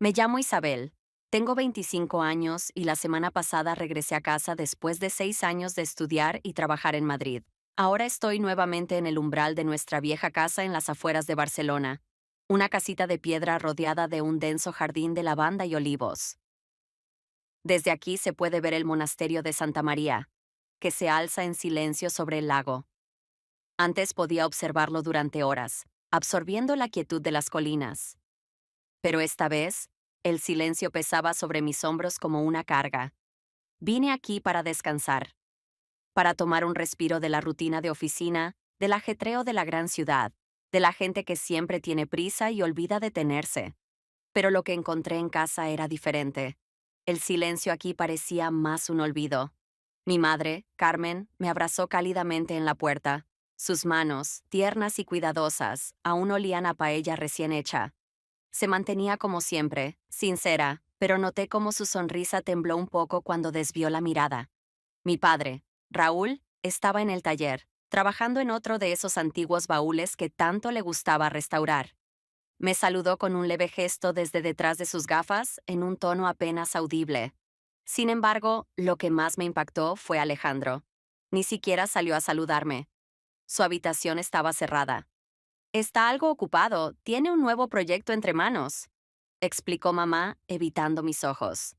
Me llamo Isabel. Tengo 25 años y la semana pasada regresé a casa después de 6 años de estudiar y trabajar en Madrid. Ahora estoy nuevamente en el umbral de nuestra vieja casa en las afueras de Barcelona, una casita de piedra rodeada de un denso jardín de lavanda y olivos. Desde aquí se puede ver el monasterio de Santa María, que se alza en silencio sobre el lago. Antes podía observarlo durante horas, absorbiendo la quietud de las colinas. Pero esta vez, el silencio pesaba sobre mis hombros como una carga. Vine aquí para descansar, para tomar un respiro de la rutina de oficina, del ajetreo de la gran ciudad, de la gente que siempre tiene prisa y olvida detenerse. Pero lo que encontré en casa era diferente. El silencio aquí parecía más un olvido. Mi madre, Carmen, me abrazó cálidamente en la puerta. Sus manos, tiernas y cuidadosas, aún olían a paella recién hecha. Se mantenía como siempre, sincera, pero noté cómo su sonrisa tembló un poco cuando desvió la mirada. Mi padre, Raúl, estaba en el taller, trabajando en otro de esos antiguos baúles que tanto le gustaba restaurar. Me saludó con un leve gesto desde detrás de sus gafas, en un tono apenas audible. Sin embargo, lo que más me impactó fue Alejandro. Ni siquiera salió a saludarme. Su habitación estaba cerrada. Está algo ocupado, tiene un nuevo proyecto entre manos, explicó mamá, evitando mis ojos.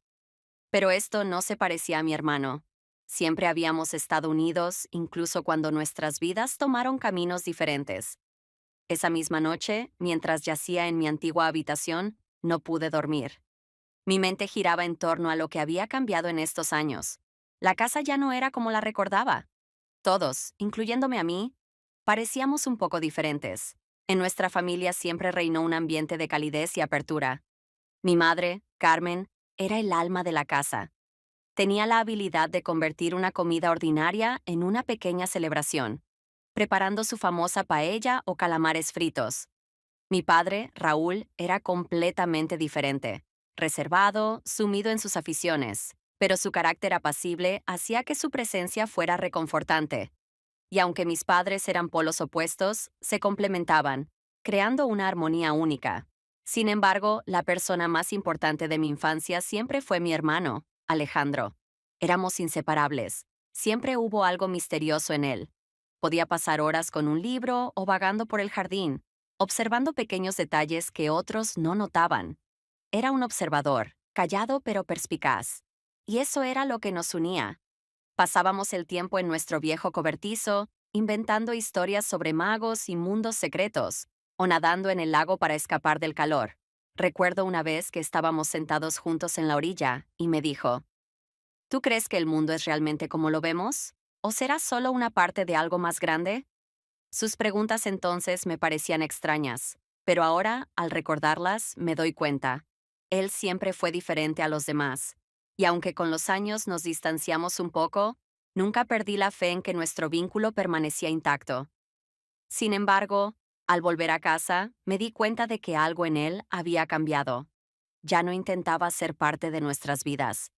Pero esto no se parecía a mi hermano. Siempre habíamos estado unidos, incluso cuando nuestras vidas tomaron caminos diferentes. Esa misma noche, mientras yacía en mi antigua habitación, no pude dormir. Mi mente giraba en torno a lo que había cambiado en estos años. La casa ya no era como la recordaba. Todos, incluyéndome a mí, parecíamos un poco diferentes. En nuestra familia siempre reinó un ambiente de calidez y apertura. Mi madre, Carmen, era el alma de la casa. Tenía la habilidad de convertir una comida ordinaria en una pequeña celebración, preparando su famosa paella o calamares fritos. Mi padre, Raúl, era completamente diferente, reservado, sumido en sus aficiones, pero su carácter apacible hacía que su presencia fuera reconfortante. Y aunque mis padres eran polos opuestos, se complementaban, creando una armonía única. Sin embargo, la persona más importante de mi infancia siempre fue mi hermano, Alejandro. Éramos inseparables. Siempre hubo algo misterioso en él. Podía pasar horas con un libro o vagando por el jardín, observando pequeños detalles que otros no notaban. Era un observador, callado pero perspicaz. Y eso era lo que nos unía. Pasábamos el tiempo en nuestro viejo cobertizo, inventando historias sobre magos y mundos secretos, o nadando en el lago para escapar del calor. Recuerdo una vez que estábamos sentados juntos en la orilla, y me dijo, ¿tú crees que el mundo es realmente como lo vemos? ¿O será solo una parte de algo más grande? Sus preguntas entonces me parecían extrañas, pero ahora, al recordarlas, me doy cuenta. Él siempre fue diferente a los demás, y aunque con los años nos distanciamos un poco, nunca perdí la fe en que nuestro vínculo permanecía intacto. Sin embargo, al volver a casa, me di cuenta de que algo en él había cambiado. Ya no intentaba ser parte de nuestras vidas.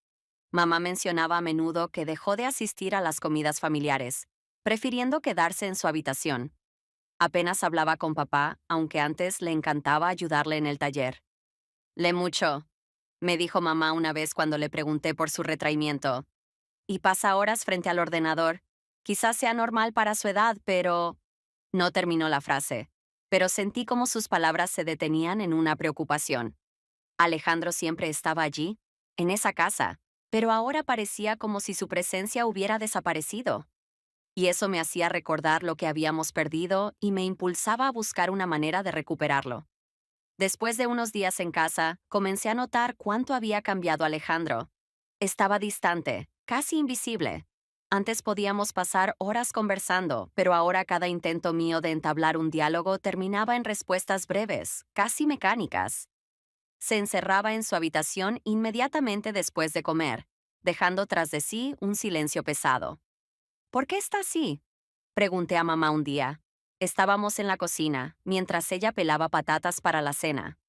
Mamá mencionaba a menudo que dejó de asistir a las comidas familiares, prefiriendo quedarse en su habitación. Apenas hablaba con papá, aunque antes le encantaba ayudarle en el taller. Lee mucho, me dijo mamá una vez cuando le pregunté por su retraimiento. Y pasa horas frente al ordenador. Quizás sea normal para su edad, pero... No terminó la frase, pero sentí como sus palabras se detenían en una preocupación. Alejandro siempre estaba allí, en esa casa, pero ahora parecía como si su presencia hubiera desaparecido. Y eso me hacía recordar lo que habíamos perdido y me impulsaba a buscar una manera de recuperarlo. Después de unos días en casa, comencé a notar cuánto había cambiado Alejandro. Estaba distante, casi invisible. Antes podíamos pasar horas conversando, pero ahora cada intento mío de entablar un diálogo terminaba en respuestas breves, casi mecánicas. Se encerraba en su habitación inmediatamente después de comer, dejando tras de sí un silencio pesado. ¿Por qué está así? Pregunté a mamá un día. Estábamos en la cocina, mientras ella pelaba patatas para la cena.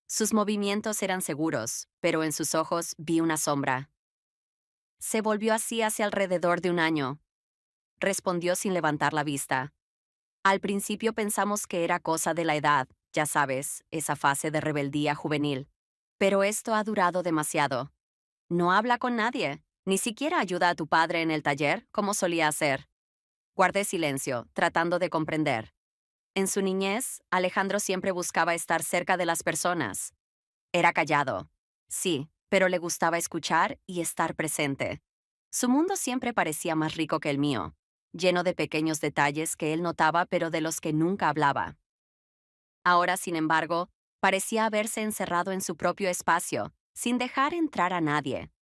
Sus movimientos eran seguros, pero en sus ojos vi una sombra. Se volvió así hace alrededor de un año, respondió sin levantar la vista. Al principio pensamos que era cosa de la edad, ya sabes, esa fase de rebeldía juvenil. Pero esto ha durado demasiado. No habla con nadie, ni siquiera ayuda a tu padre en el taller, como solía hacer. Guardé silencio, tratando de comprender. En su niñez, Alejandro siempre buscaba estar cerca de las personas. Era callado, sí, pero le gustaba escuchar y estar presente. Su mundo siempre parecía más rico que el mío, lleno de pequeños detalles que él notaba pero de los que nunca hablaba. Ahora, sin embargo, parecía haberse encerrado en su propio espacio, sin dejar entrar a nadie.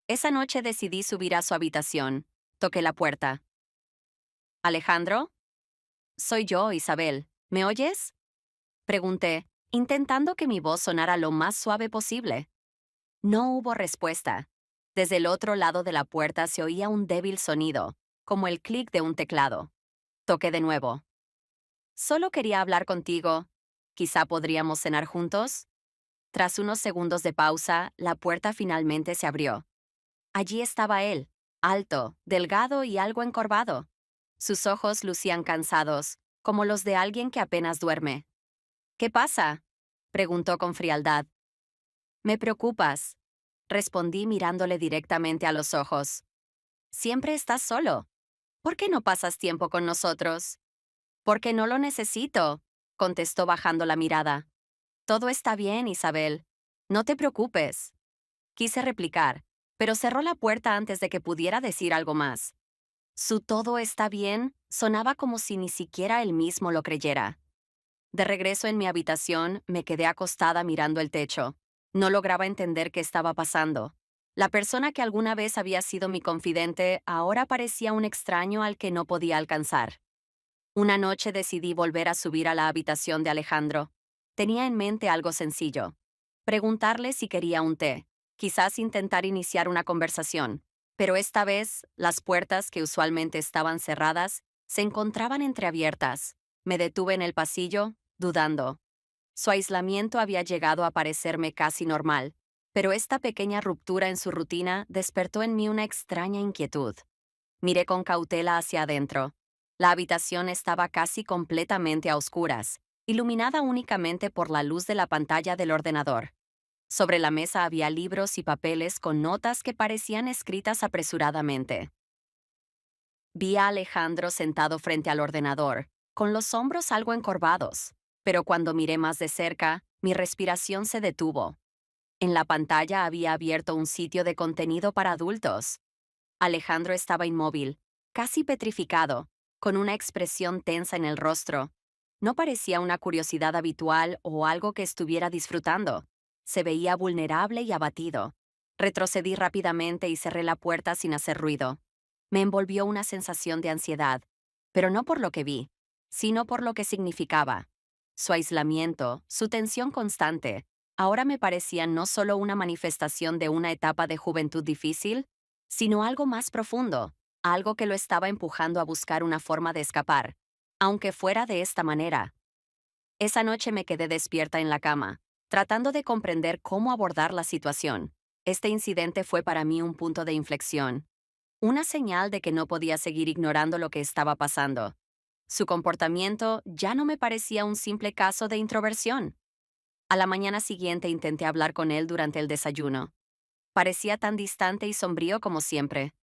Esa noche decidí subir a su habitación. Toqué la puerta. ¿Alejandro? Soy yo, Isabel. ¿Me oyes? Pregunté, intentando que mi voz sonara lo más suave posible. No hubo respuesta. Desde el otro lado de la puerta se oía un débil sonido, como el clic de un teclado. Toqué de nuevo. Solo quería hablar contigo. ¿Quizá podríamos cenar juntos? Tras unos segundos de pausa, la puerta finalmente se abrió. Allí estaba él, alto, delgado y algo encorvado. Sus ojos lucían cansados, como los de alguien que apenas duerme. ¿Qué pasa? Preguntó con frialdad. Me preocupas, respondí mirándole directamente a los ojos. Siempre estás solo. ¿Por qué no pasas tiempo con nosotros? Porque no lo necesito, contestó bajando la mirada. Todo está bien, Isabel. No te preocupes. Quise replicar, pero cerró la puerta antes de que pudiera decir algo más. Su todo está bien sonaba como si ni siquiera él mismo lo creyera. De regreso en mi habitación, me quedé acostada mirando el techo. No lograba entender qué estaba pasando. La persona que alguna vez había sido mi confidente ahora parecía un extraño al que no podía alcanzar. Una noche decidí volver a subir a la habitación de Alejandro. Tenía en mente algo sencillo. Preguntarle si quería un té, quizás intentar iniciar una conversación. Pero esta vez, las puertas que usualmente estaban cerradas se encontraban entreabiertas. Me detuve en el pasillo, dudando. Su aislamiento había llegado a parecerme casi normal, pero esta pequeña ruptura en su rutina despertó en mí una extraña inquietud. Miré con cautela hacia adentro. La habitación estaba casi completamente a oscuras, iluminada únicamente por la luz de la pantalla del ordenador. Sobre la mesa había libros y papeles con notas que parecían escritas apresuradamente. Vi a Alejandro sentado frente al ordenador, con los hombros algo encorvados, pero cuando miré más de cerca, mi respiración se detuvo. En la pantalla había abierto un sitio de contenido para adultos. Alejandro estaba inmóvil, casi petrificado, con una expresión tensa en el rostro. No parecía una curiosidad habitual o algo que estuviera disfrutando. Se veía vulnerable y abatido. Retrocedí rápidamente y cerré la puerta sin hacer ruido. Me envolvió una sensación de ansiedad, pero no por lo que vi, sino por lo que significaba. Su aislamiento, su tensión constante, ahora me parecían no solo una manifestación de una etapa de juventud difícil, sino algo más profundo, algo que lo estaba empujando a buscar una forma de escapar, aunque fuera de esta manera. Esa noche me quedé despierta en la cama, tratando de comprender cómo abordar la situación. Este incidente fue para mí un punto de inflexión, una señal de que no podía seguir ignorando lo que estaba pasando. Su comportamiento ya no me parecía un simple caso de introversión. A la mañana siguiente intenté hablar con él durante el desayuno. Parecía tan distante y sombrío como siempre.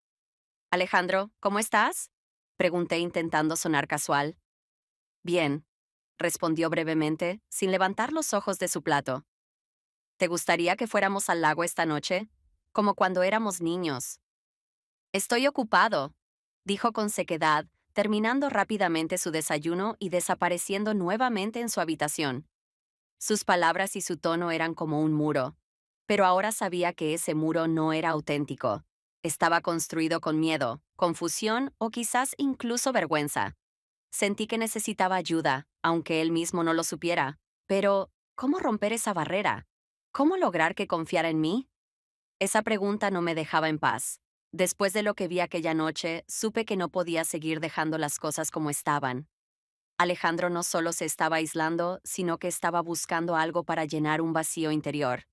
Alejandro, ¿cómo estás? Pregunté intentando sonar casual. Bien, respondió brevemente, sin levantar los ojos de su plato. ¿Te gustaría que fuéramos al lago esta noche? Como cuando éramos niños. Estoy ocupado, dijo con sequedad, terminando rápidamente su desayuno y desapareciendo nuevamente en su habitación. Sus palabras y su tono eran como un muro, pero ahora sabía que ese muro no era auténtico. Estaba construido con miedo, confusión o quizás incluso vergüenza. Sentí que necesitaba ayuda, aunque él mismo no lo supiera. Pero, ¿cómo romper esa barrera? ¿Cómo lograr que confiara en mí? Esa pregunta no me dejaba en paz. Después de lo que vi aquella noche, supe que no podía seguir dejando las cosas como estaban. Alejandro no solo se estaba aislando, sino que estaba buscando algo para llenar un vacío interior.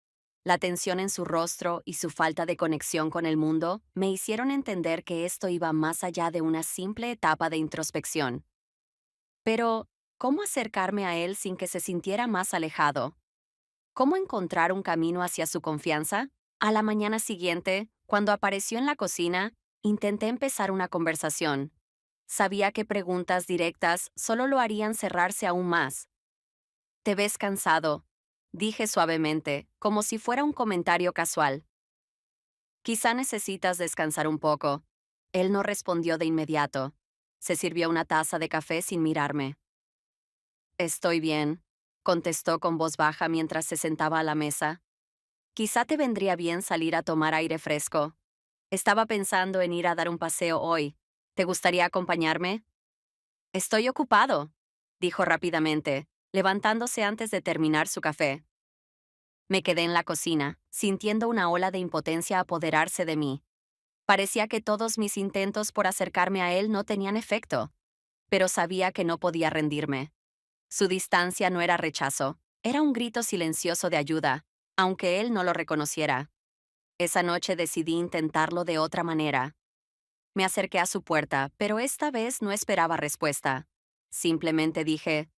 La tensión en su rostro y su falta de conexión con el mundo me hicieron entender que esto iba más allá de una simple etapa de introspección. Pero, ¿cómo acercarme a él sin que se sintiera más alejado? ¿Cómo encontrar un camino hacia su confianza? A la mañana siguiente, cuando apareció en la cocina, intenté empezar una conversación. Sabía que preguntas directas solo lo harían cerrarse aún más. Te ves cansado, dije suavemente, como si fuera un comentario casual. Quizá necesitas descansar un poco. Él no respondió de inmediato. Se sirvió una taza de café sin mirarme. Estoy bien, contestó con voz baja mientras se sentaba a la mesa. Quizá te vendría bien salir a tomar aire fresco. Estaba pensando en ir a dar un paseo hoy. ¿Te gustaría acompañarme? Estoy ocupado, dijo rápidamente, levantándose antes de terminar su café. Me quedé en la cocina, sintiendo una ola de impotencia apoderarse de mí. Parecía que todos mis intentos por acercarme a él no tenían efecto, pero sabía que no podía rendirme. Su distancia no era rechazo, era un grito silencioso de ayuda, aunque él no lo reconociera. Esa noche decidí intentarlo de otra manera. Me acerqué a su puerta, pero esta vez no esperaba respuesta. Simplemente dije,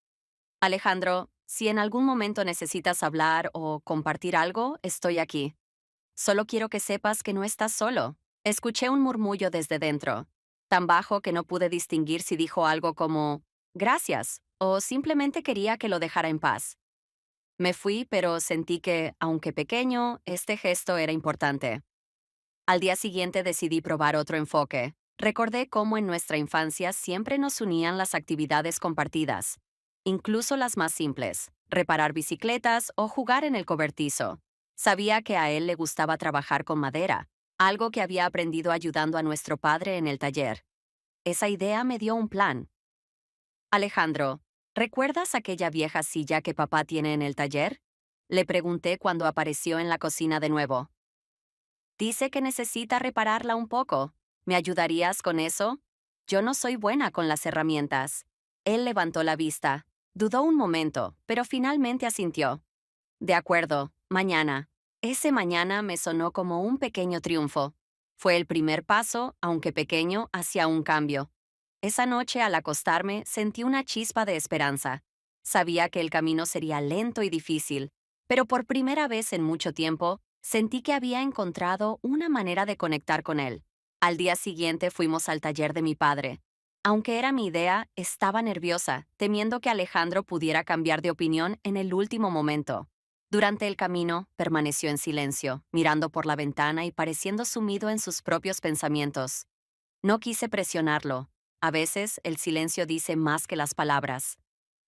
Alejandro, si en algún momento necesitas hablar o compartir algo, estoy aquí. Solo quiero que sepas que no estás solo. Escuché un murmullo desde dentro, tan bajo que no pude distinguir si dijo algo como, gracias, o simplemente quería que lo dejara en paz. Me fui, pero sentí que, aunque pequeño, este gesto era importante. Al día siguiente decidí probar otro enfoque. Recordé cómo en nuestra infancia siempre nos unían las actividades compartidas, incluso las más simples, reparar bicicletas o jugar en el cobertizo. Sabía que a él le gustaba trabajar con madera, algo que había aprendido ayudando a nuestro padre en el taller. Esa idea me dio un plan. Alejandro, ¿recuerdas aquella vieja silla que papá tiene en el taller? Le pregunté cuando apareció en la cocina de nuevo. Dice que necesita repararla un poco. ¿Me ayudarías con eso? Yo no soy buena con las herramientas. Él levantó la vista. Dudó un momento, pero finalmente asintió. De acuerdo, mañana. Ese mañana me sonó como un pequeño triunfo. Fue el primer paso, aunque pequeño, hacia un cambio. Esa noche, al acostarme, sentí una chispa de esperanza. Sabía que el camino sería lento y difícil, pero por primera vez en mucho tiempo, sentí que había encontrado una manera de conectar con él. Al día siguiente fuimos al taller de mi padre. Aunque era mi idea, estaba nerviosa, temiendo que Alejandro pudiera cambiar de opinión en el último momento. Durante el camino, permaneció en silencio, mirando por la ventana y pareciendo sumido en sus propios pensamientos. No quise presionarlo. A veces, el silencio dice más que las palabras.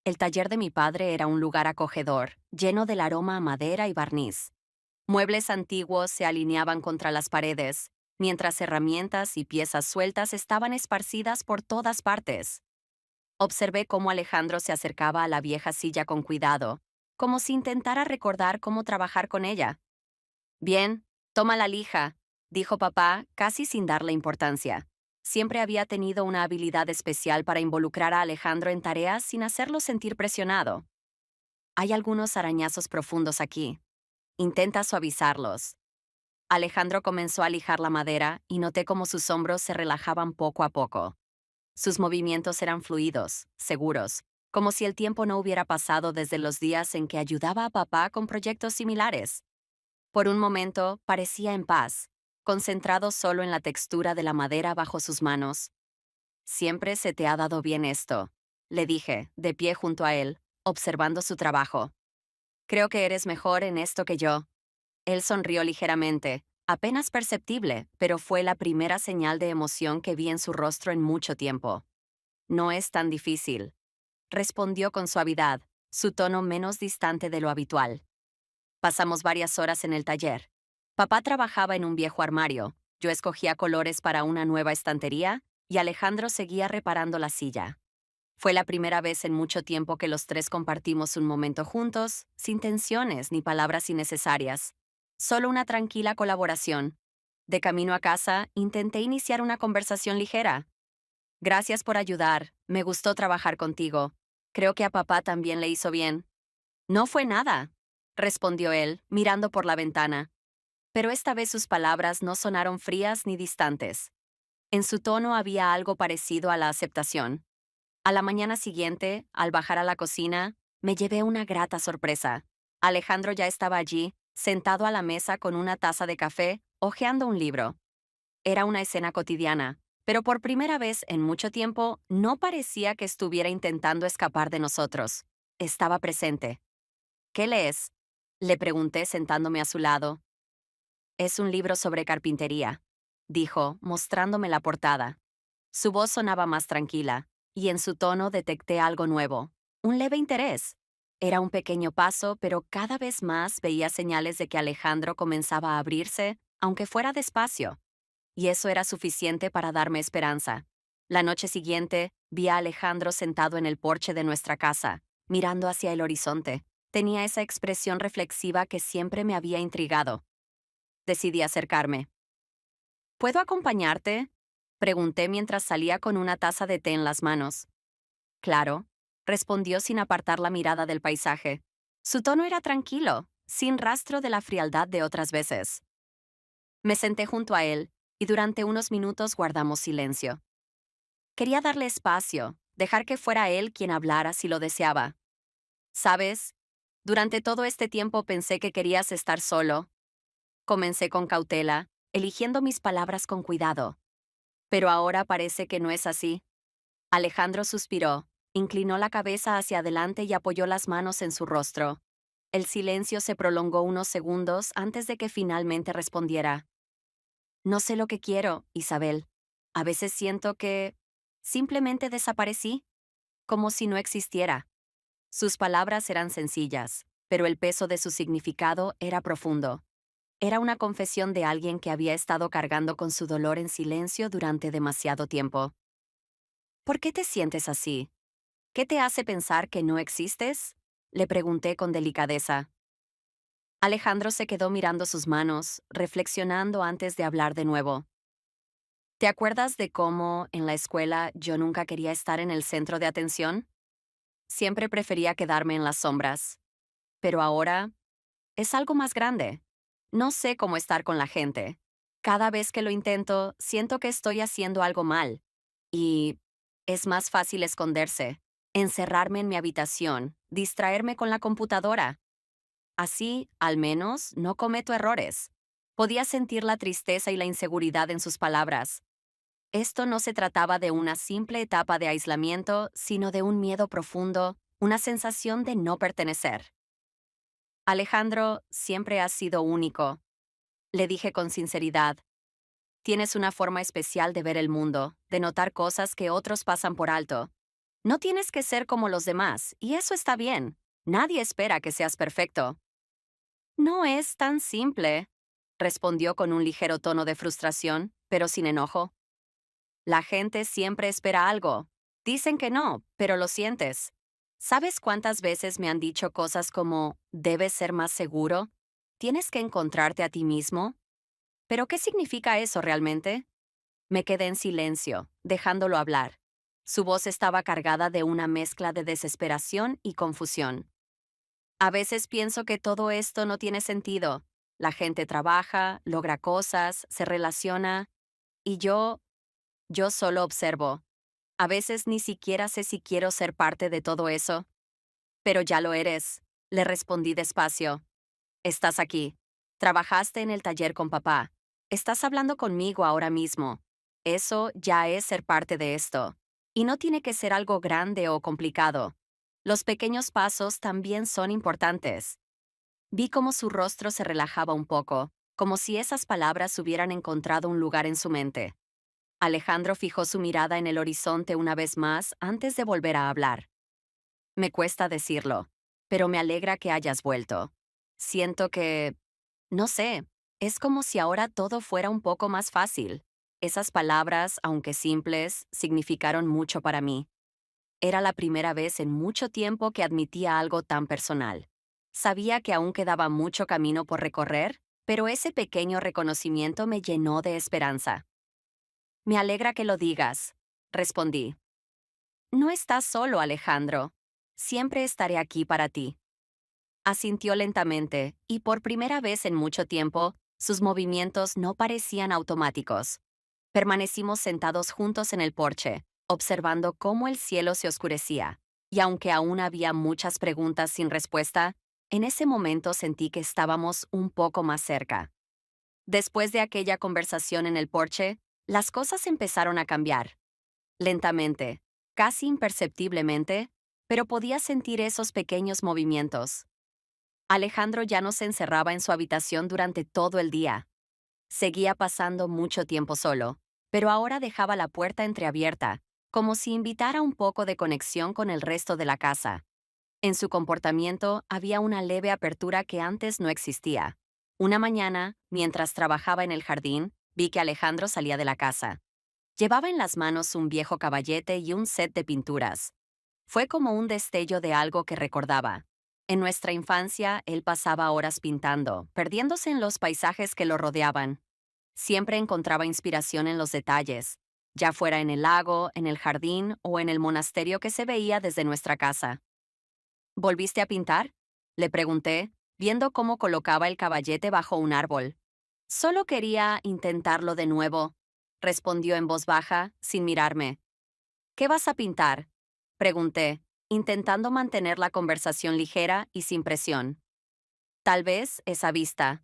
El taller de mi padre era un lugar acogedor, lleno del aroma a madera y barniz. Muebles antiguos se alineaban contra las paredes, mientras herramientas y piezas sueltas estaban esparcidas por todas partes. Observé cómo Alejandro se acercaba a la vieja silla con cuidado, como si intentara recordar cómo trabajar con ella. Bien, toma la lija, dijo papá, casi sin darle importancia. Siempre había tenido una habilidad especial para involucrar a Alejandro en tareas sin hacerlo sentir presionado. Hay algunos arañazos profundos aquí. Intenta suavizarlos. Alejandro comenzó a lijar la madera y noté cómo sus hombros se relajaban poco a poco. Sus movimientos eran fluidos, seguros, como si el tiempo no hubiera pasado desde los días en que ayudaba a papá con proyectos similares. Por un momento parecía en paz, concentrado solo en la textura de la madera bajo sus manos. Siempre se te ha dado bien esto, le dije, de pie junto a él, observando su trabajo. Creo que eres mejor en esto que yo. Él sonrió ligeramente, apenas perceptible, pero fue la primera señal de emoción que vi en su rostro en mucho tiempo. No es tan difícil, respondió con suavidad, su tono menos distante de lo habitual. Pasamos varias horas en el taller. Papá trabajaba en un viejo armario, yo escogía colores para una nueva estantería y Alejandro seguía reparando la silla. Fue la primera vez en mucho tiempo que los tres compartimos un momento juntos, sin tensiones ni palabras innecesarias. Solo una tranquila colaboración. De camino a casa, intenté iniciar una conversación ligera. Gracias por ayudar, me gustó trabajar contigo. Creo que a papá también le hizo bien. No fue nada, respondió él, mirando por la ventana. Pero esta vez sus palabras no sonaron frías ni distantes. En su tono había algo parecido a la aceptación. A la mañana siguiente, al bajar a la cocina, me llevé una grata sorpresa. Alejandro ya estaba allí, sentado a la mesa con una taza de café, hojeando un libro. Era una escena cotidiana, pero por primera vez en mucho tiempo no parecía que estuviera intentando escapar de nosotros. Estaba presente. ¿Qué lees? Le pregunté sentándome a su lado. Es un libro sobre carpintería, dijo, mostrándome la portada. Su voz sonaba más tranquila, y en su tono detecté algo nuevo, un leve interés. Era un pequeño paso, pero cada vez más veía señales de que Alejandro comenzaba a abrirse, aunque fuera despacio. Y eso era suficiente para darme esperanza. La noche siguiente, vi a Alejandro sentado en el porche de nuestra casa, mirando hacia el horizonte. Tenía esa expresión reflexiva que siempre me había intrigado. Decidí acercarme. ¿Puedo acompañarte? Pregunté mientras salía con una taza de té en las manos. Claro, respondió sin apartar la mirada del paisaje. Su tono era tranquilo, sin rastro de la frialdad de otras veces. Me senté junto a él, y durante unos minutos guardamos silencio. Quería darle espacio, dejar que fuera él quien hablara si lo deseaba. ¿Sabes? Durante todo este tiempo pensé que querías estar solo. Comencé con cautela, eligiendo mis palabras con cuidado. Pero ahora parece que no es así. Alejandro suspiró, inclinó la cabeza hacia adelante y apoyó las manos en su rostro. El silencio se prolongó unos segundos antes de que finalmente respondiera. No sé lo que quiero, Isabel. A veces siento que simplemente desaparecí, como si no existiera. Sus palabras eran sencillas, pero el peso de su significado era profundo. Era una confesión de alguien que había estado cargando con su dolor en silencio durante demasiado tiempo. ¿Por qué te sientes así? ¿Qué te hace pensar que no existes? Le pregunté con delicadeza. Alejandro se quedó mirando sus manos, reflexionando antes de hablar de nuevo. ¿Te acuerdas de cómo, en la escuela, yo nunca quería estar en el centro de atención? Siempre prefería quedarme en las sombras. Pero ahora es algo más grande. No sé cómo estar con la gente. Cada vez que lo intento, siento que estoy haciendo algo mal. Y es más fácil esconderse, encerrarme en mi habitación, distraerme con la computadora. Así, al menos, no cometo errores. Podía sentir la tristeza y la inseguridad en sus palabras. Esto no se trataba de una simple etapa de aislamiento, sino de un miedo profundo, una sensación de no pertenecer. Alejandro, siempre has sido único, le dije con sinceridad. Tienes una forma especial de ver el mundo, de notar cosas que otros pasan por alto. No tienes que ser como los demás, y eso está bien. Nadie espera que seas perfecto. No es tan simple, respondió con un ligero tono de frustración, pero sin enojo. La gente siempre espera algo. Dicen que no, pero lo sientes. ¿Sabes cuántas veces me han dicho cosas como, debes ser más seguro? ¿Tienes que encontrarte a ti mismo? ¿Pero qué significa eso realmente? Me quedé en silencio, dejándolo hablar. Su voz estaba cargada de una mezcla de desesperación y confusión. A veces pienso que todo esto no tiene sentido. La gente trabaja, logra cosas, se relaciona, y yo solo observo. A veces ni siquiera sé si quiero ser parte de todo eso. Pero ya lo eres, le respondí despacio. Estás aquí. Trabajaste en el taller con papá. Estás hablando conmigo ahora mismo. Eso ya es ser parte de esto. Y no tiene que ser algo grande o complicado. Los pequeños pasos también son importantes. Vi cómo su rostro se relajaba un poco, como si esas palabras hubieran encontrado un lugar en su mente. Alejandro fijó su mirada en el horizonte una vez más antes de volver a hablar. Me cuesta decirlo, pero me alegra que hayas vuelto. Siento que, no sé, es como si ahora todo fuera un poco más fácil. Esas palabras, aunque simples, significaron mucho para mí. Era la primera vez en mucho tiempo que admitía algo tan personal. Sabía que aún quedaba mucho camino por recorrer, pero ese pequeño reconocimiento me llenó de esperanza. Me alegra que lo digas, respondí. No estás solo, Alejandro. Siempre estaré aquí para ti. Asintió lentamente, y por primera vez en mucho tiempo, sus movimientos no parecían automáticos. Permanecimos sentados juntos en el porche, observando cómo el cielo se oscurecía, y aunque aún había muchas preguntas sin respuesta, En ese momento sentí que estábamos un poco más cerca. Después de aquella conversación en el porche, las cosas empezaron a cambiar. Lentamente, casi imperceptiblemente, pero podía sentir esos pequeños movimientos. Alejandro ya no se encerraba en su habitación durante todo el día. Seguía pasando mucho tiempo solo, pero ahora dejaba la puerta entreabierta, como si invitara un poco de conexión con el resto de la casa. En su comportamiento había una leve apertura que antes no existía. Una mañana, mientras trabajaba en el jardín, vi que Alejandro salía de la casa. Llevaba en las manos un viejo caballete y un set de pinturas. Fue como un destello de algo que recordaba. En nuestra infancia, él pasaba horas pintando, perdiéndose en los paisajes que lo rodeaban. Siempre encontraba inspiración en los detalles, ya fuera en el lago, en el jardín o en el monasterio que se veía desde nuestra casa. ¿Volviste a pintar? Le pregunté, viendo cómo colocaba el caballete bajo un árbol. Solo quería intentarlo de nuevo, respondió en voz baja, sin mirarme. ¿Qué vas a pintar? Pregunté, intentando mantener la conversación ligera y sin presión. Tal vez esa vista,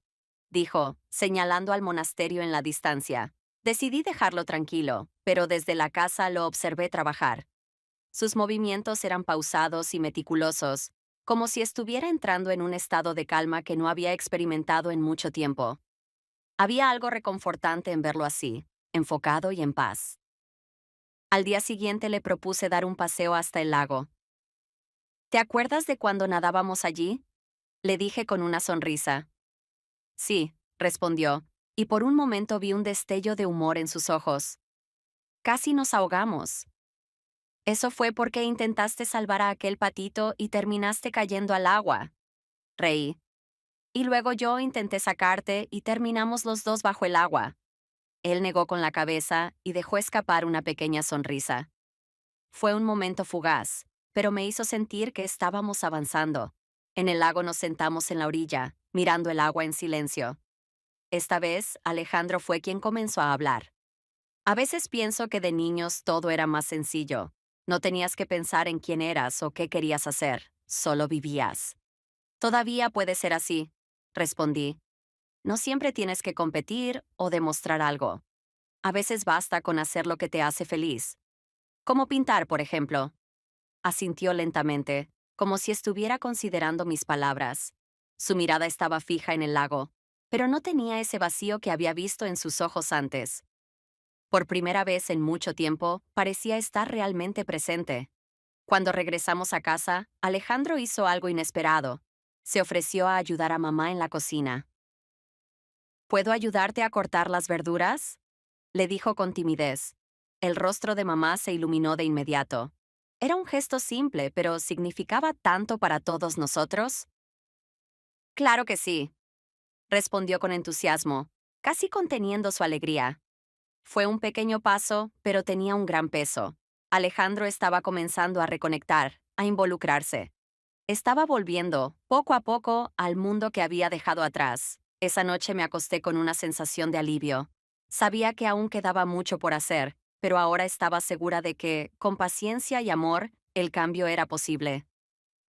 dijo, señalando al monasterio en la distancia. Decidí dejarlo tranquilo, pero desde la casa lo observé trabajar. Sus movimientos eran pausados y meticulosos, como si estuviera entrando en un estado de calma que no había experimentado en mucho tiempo. Había algo reconfortante en verlo así, enfocado y en paz. Al día siguiente le propuse dar un paseo hasta el lago. ¿Te acuerdas de cuando nadábamos allí? Le dije con una sonrisa. Sí, respondió, y por un momento vi un destello de humor en sus ojos. Casi nos ahogamos. Eso fue porque intentaste salvar a aquel patito y terminaste cayendo al agua. Reí. Y luego yo intenté sacarte y terminamos los dos bajo el agua. Él negó con la cabeza y dejó escapar una pequeña sonrisa. Fue un momento fugaz, pero me hizo sentir que estábamos avanzando. En el lago nos sentamos en la orilla, mirando el agua en silencio. Esta vez, Alejandro fue quien comenzó a hablar. A veces pienso que de niños todo era más sencillo. No tenías que pensar en quién eras o qué querías hacer, solo vivías. Todavía puede ser así, respondí. No siempre tienes que competir o demostrar algo. A veces basta con hacer lo que te hace feliz. Como pintar, por ejemplo. Asintió lentamente, como si estuviera considerando mis palabras. Su mirada estaba fija en el lago, pero no tenía ese vacío que había visto en sus ojos antes. Por primera vez en mucho tiempo, parecía estar realmente presente. Cuando regresamos a casa, Alejandro hizo algo inesperado. Se ofreció a ayudar a mamá en la cocina. ¿Puedo ayudarte a cortar las verduras? Le dijo con timidez. El rostro de mamá se iluminó de inmediato. Era un gesto simple, pero significaba tanto para todos nosotros. Claro que sí, respondió con entusiasmo, casi conteniendo su alegría. Fue un pequeño paso, pero tenía un gran peso. Alejandro estaba comenzando a reconectar, a involucrarse. Estaba volviendo, poco a poco, al mundo que había dejado atrás. Esa noche me acosté con una sensación de alivio. Sabía que aún quedaba mucho por hacer, pero ahora estaba segura de que, con paciencia y amor, el cambio era posible.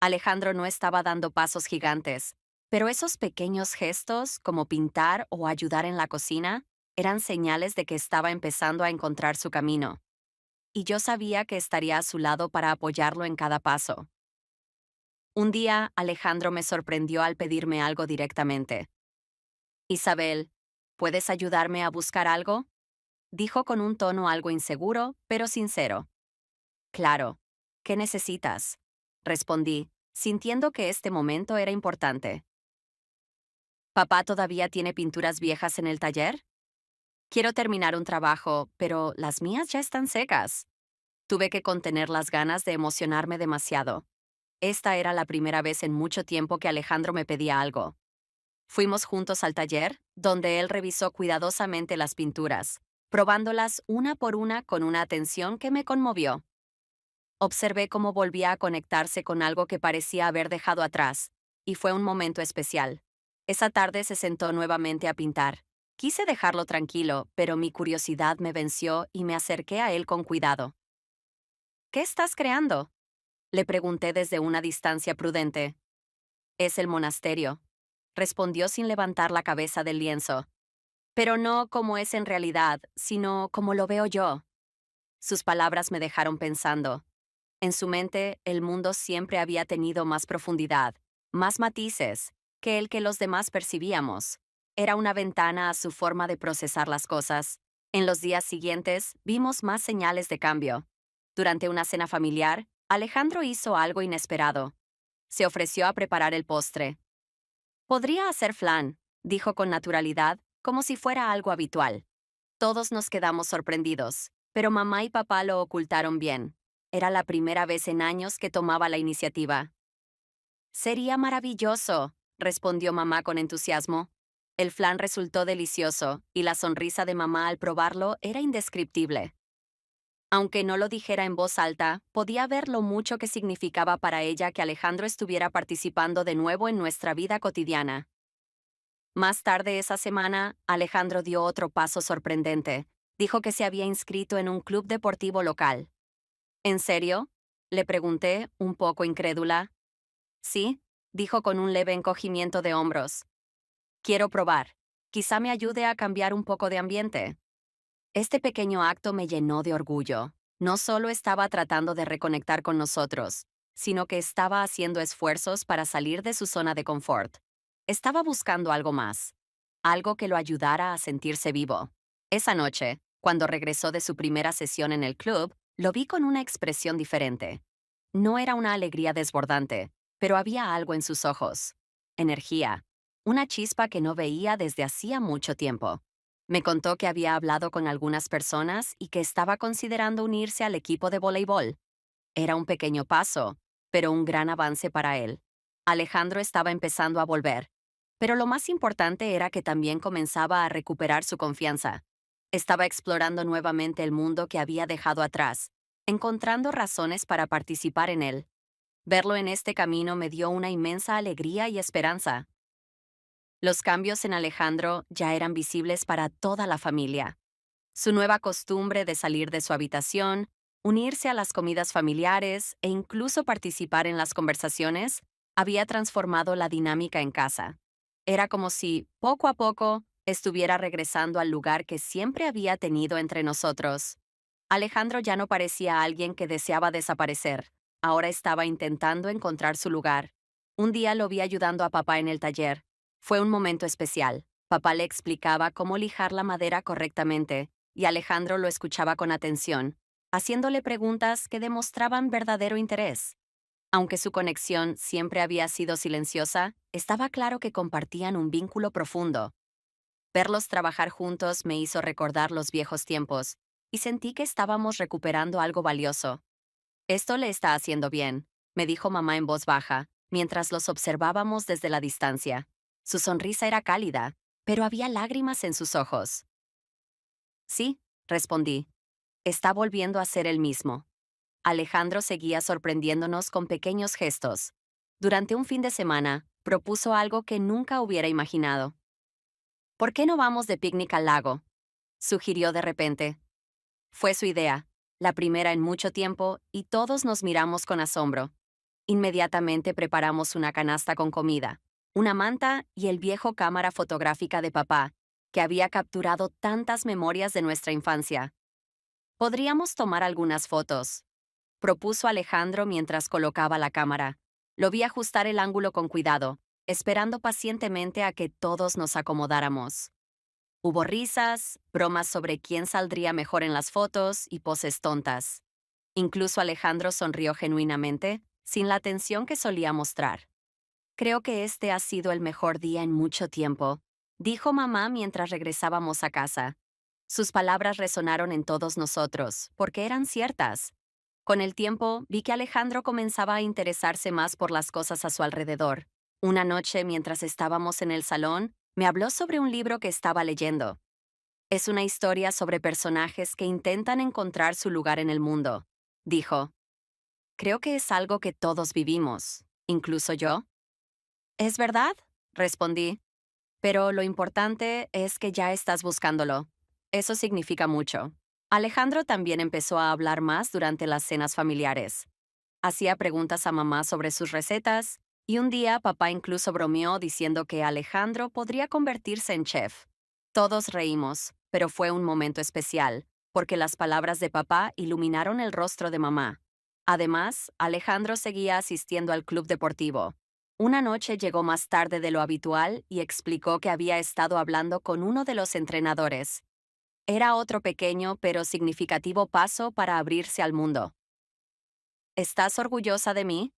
Alejandro no estaba dando pasos gigantes, pero esos pequeños gestos, como pintar o ayudar en la cocina, eran señales de que estaba empezando a encontrar su camino. Y yo sabía que estaría a su lado para apoyarlo en cada paso. Un día, Alejandro me sorprendió al pedirme algo directamente. Isabel, ¿puedes ayudarme a buscar algo? Dijo con un tono algo inseguro, pero sincero. Claro. ¿Qué necesitas? Respondí, sintiendo que este momento era importante. ¿Papá todavía tiene pinturas viejas en el taller? Quiero terminar un trabajo, pero las mías ya están secas. Tuve que contener las ganas de emocionarme demasiado. Esta era la primera vez en mucho tiempo que Alejandro me pedía algo. Fuimos juntos al taller, donde él revisó cuidadosamente las pinturas, probándolas una por una con una atención que me conmovió. Observé cómo volvía a conectarse con algo que parecía haber dejado atrás, y fue un momento especial. Esa tarde se sentó nuevamente a pintar. Quise dejarlo tranquilo, pero mi curiosidad me venció y me acerqué a él con cuidado. ¿Qué estás creando? Le pregunté desde una distancia prudente. Es el monasterio, respondió sin levantar la cabeza del lienzo. Pero no como es en realidad, sino como lo veo yo. Sus palabras me dejaron pensando. En su mente, el mundo siempre había tenido más profundidad, más matices, que el que los demás percibíamos. Era una ventana a su forma de procesar las cosas. En los días siguientes, vimos más señales de cambio. Durante una cena familiar, Alejandro hizo algo inesperado. Se ofreció a preparar el postre. Podría hacer flan, dijo con naturalidad, como si fuera algo habitual. Todos nos quedamos sorprendidos, pero mamá y papá lo ocultaron bien. Era la primera vez en años que tomaba la iniciativa. Sería maravilloso, respondió mamá con entusiasmo. El flan resultó delicioso, y la sonrisa de mamá al probarlo era indescriptible. Aunque no lo dijera en voz alta, podía ver lo mucho que significaba para ella que Alejandro estuviera participando de nuevo en nuestra vida cotidiana. Más tarde esa semana, Alejandro dio otro paso sorprendente. Dijo que se había inscrito en un club deportivo local. ¿En serio? Le pregunté, un poco incrédula. Sí, dijo con un leve encogimiento de hombros. Quiero probar. Quizá me ayude a cambiar un poco de ambiente. Este pequeño acto me llenó de orgullo. No solo estaba tratando de reconectar con nosotros, sino que estaba haciendo esfuerzos para salir de su zona de confort. Estaba buscando algo más, algo que lo ayudara a sentirse vivo. Esa noche, cuando regresó de su primera sesión en el club, lo vi con una expresión diferente. No era una alegría desbordante, pero había algo en sus ojos. Energía. Una chispa que no veía desde hacía mucho tiempo. Me contó que había hablado con algunas personas y que estaba considerando unirse al equipo de voleibol. Era un pequeño paso, pero un gran avance para él. Alejandro estaba empezando a volver. Pero lo más importante era que también comenzaba a recuperar su confianza. Estaba explorando nuevamente el mundo que había dejado atrás, encontrando razones para participar en él. Verlo en este camino me dio una inmensa alegría y esperanza. Los cambios en Alejandro ya eran visibles para toda la familia. Su nueva costumbre de salir de su habitación, unirse a las comidas familiares e incluso participar en las conversaciones había transformado la dinámica en casa. Era como si, poco a poco, estuviera regresando al lugar que siempre había tenido entre nosotros. Alejandro ya no parecía alguien que deseaba desaparecer. Ahora estaba intentando encontrar su lugar. Un día lo vi ayudando a papá en el taller. Fue un momento especial. Papá le explicaba cómo lijar la madera correctamente, y Alejandro lo escuchaba con atención, haciéndole preguntas que demostraban verdadero interés. Aunque su conexión siempre había sido silenciosa, estaba claro que compartían un vínculo profundo. Verlos trabajar juntos me hizo recordar los viejos tiempos, y sentí que estábamos recuperando algo valioso. Esto le está haciendo bien, me dijo mamá en voz baja, mientras los observábamos desde la distancia. Su sonrisa era cálida, pero había lágrimas en sus ojos. Sí, respondí. Está volviendo a ser el mismo. Alejandro seguía sorprendiéndonos con pequeños gestos. Durante un fin de semana, propuso algo que nunca hubiera imaginado. ¿Por qué no vamos de picnic al lago? Sugirió de repente. Fue su idea, la primera en mucho tiempo, y todos nos miramos con asombro. Inmediatamente preparamos una canasta con comida, una manta y el viejo cámara fotográfica de papá, que había capturado tantas memorias de nuestra infancia. Podríamos tomar algunas fotos, propuso Alejandro mientras colocaba la cámara. Lo vi ajustar el ángulo con cuidado, esperando pacientemente a que todos nos acomodáramos. Hubo risas, bromas sobre quién saldría mejor en las fotos y poses tontas. Incluso Alejandro sonrió genuinamente, sin la tensión que solía mostrar. Creo que este ha sido el mejor día en mucho tiempo, dijo mamá mientras regresábamos a casa. Sus palabras resonaron en todos nosotros, porque eran ciertas. Con el tiempo, vi que Alejandro comenzaba a interesarse más por las cosas a su alrededor. Una noche, mientras estábamos en el salón, me habló sobre un libro que estaba leyendo. Es una historia sobre personajes que intentan encontrar su lugar en el mundo, dijo. Creo que es algo que todos vivimos, incluso yo. ¿Es verdad? Respondí. Pero lo importante es que ya estás buscándolo. Eso significa mucho. Alejandro también empezó a hablar más durante las cenas familiares. Hacía preguntas a mamá sobre sus recetas Y un día papá incluso bromeó diciendo que Alejandro podría convertirse en chef. Todos reímos, pero fue un momento especial, porque las palabras de papá iluminaron el rostro de mamá. Además, Alejandro seguía asistiendo al club deportivo. Una noche llegó más tarde de lo habitual y explicó que había estado hablando con uno de los entrenadores. Era otro pequeño pero significativo paso para abrirse al mundo. ¿Estás orgullosa de mí?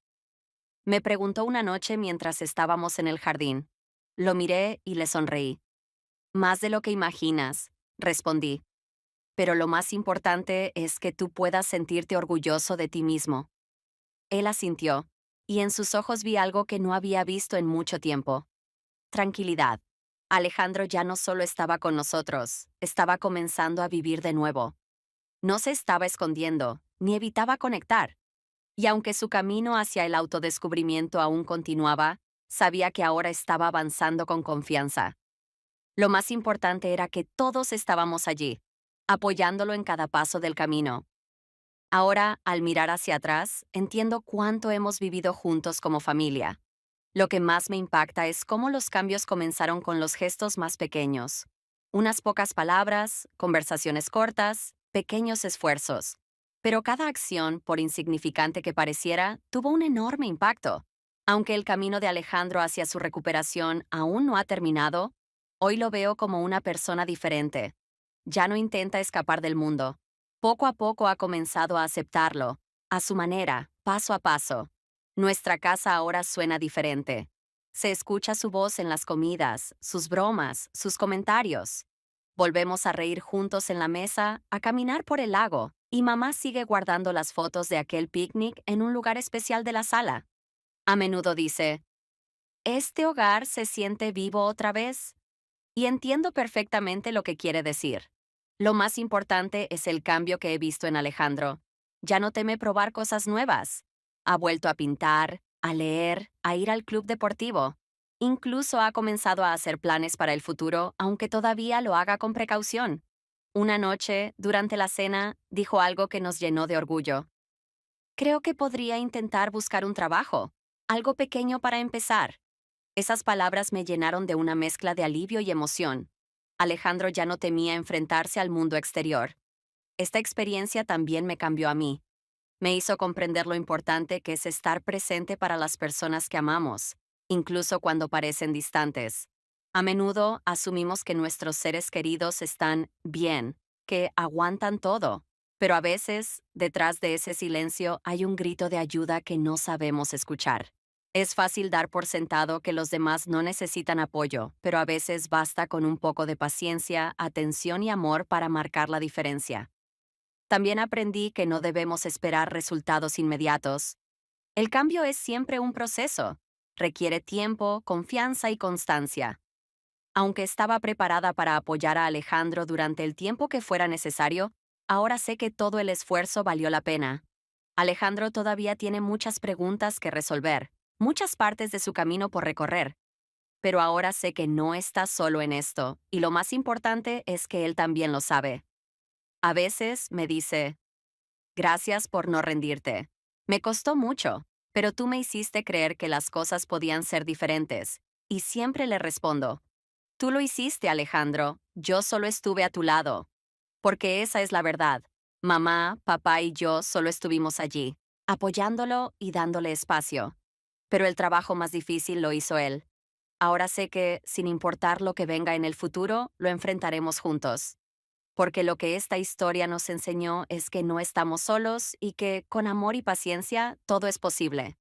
Me preguntó una noche mientras estábamos en el jardín. Lo miré y le sonreí. Más de lo que imaginas, respondí. Pero lo más importante es que tú puedas sentirte orgulloso de ti mismo. Él asintió, y en sus ojos vi algo que no había visto en mucho tiempo. Tranquilidad. Alejandro ya no solo estaba con nosotros, estaba comenzando a vivir de nuevo. No se estaba escondiendo, ni evitaba conectar. Y aunque su camino hacia el autodescubrimiento aún continuaba, sabía que ahora estaba avanzando con confianza. Lo más importante era que todos estábamos allí, apoyándolo en cada paso del camino. Ahora, al mirar hacia atrás, entiendo cuánto hemos vivido juntos como familia. Lo que más me impacta es cómo los cambios comenzaron con los gestos más pequeños. Unas pocas palabras, conversaciones cortas, pequeños esfuerzos. Pero cada acción, por insignificante que pareciera, tuvo un enorme impacto. Aunque el camino de Alejandro hacia su recuperación aún no ha terminado, hoy lo veo como una persona diferente. Ya no intenta escapar del mundo. Poco a poco ha comenzado a aceptarlo, a su manera, paso a paso. Nuestra casa ahora suena diferente. Se escucha su voz en las comidas, sus bromas, sus comentarios. Volvemos a reír juntos en la mesa, a caminar por el lago, y mamá sigue guardando las fotos de aquel picnic en un lugar especial de la sala. A menudo dice, ¿este hogar se siente vivo otra vez? Y entiendo perfectamente lo que quiere decir. Lo más importante es el cambio que he visto en Alejandro. Ya no teme probar cosas nuevas. Ha vuelto a pintar, a leer, a ir al club deportivo. Incluso ha comenzado a hacer planes para el futuro, aunque todavía lo haga con precaución. Una noche, durante la cena, dijo algo que nos llenó de orgullo. Creo que podría intentar buscar un trabajo, algo pequeño para empezar. Esas palabras me llenaron de una mezcla de alivio y emoción. Alejandro ya no temía enfrentarse al mundo exterior. Esta experiencia también me cambió a mí. Me hizo comprender lo importante que es estar presente para las personas que amamos, incluso cuando parecen distantes. A menudo asumimos que nuestros seres queridos están bien, que aguantan todo, pero a veces, detrás de ese silencio hay un grito de ayuda que no sabemos escuchar. Es fácil dar por sentado que los demás no necesitan apoyo, pero a veces basta con un poco de paciencia, atención y amor para marcar la diferencia. También aprendí que no debemos esperar resultados inmediatos. El cambio es siempre un proceso. Requiere tiempo, confianza y constancia. Aunque estaba preparada para apoyar a Alejandro durante el tiempo que fuera necesario, ahora sé que todo el esfuerzo valió la pena. Alejandro todavía tiene muchas preguntas que resolver, muchas partes de su camino por recorrer, pero ahora sé que no está solo en esto, y lo más importante es que él también lo sabe. A veces me dice, gracias por no rendirte. Me costó mucho, pero tú me hiciste creer que las cosas podían ser diferentes, y siempre le respondo, tú lo hiciste, Alejandro, yo solo estuve a tu lado. Porque esa es la verdad. Mamá, papá y yo solo estuvimos allí, apoyándolo y dándole espacio. Pero el trabajo más difícil lo hizo él. Ahora sé que, sin importar lo que venga en el futuro, lo enfrentaremos juntos. Porque lo que esta historia nos enseñó es que no estamos solos y que, con amor y paciencia, todo es posible.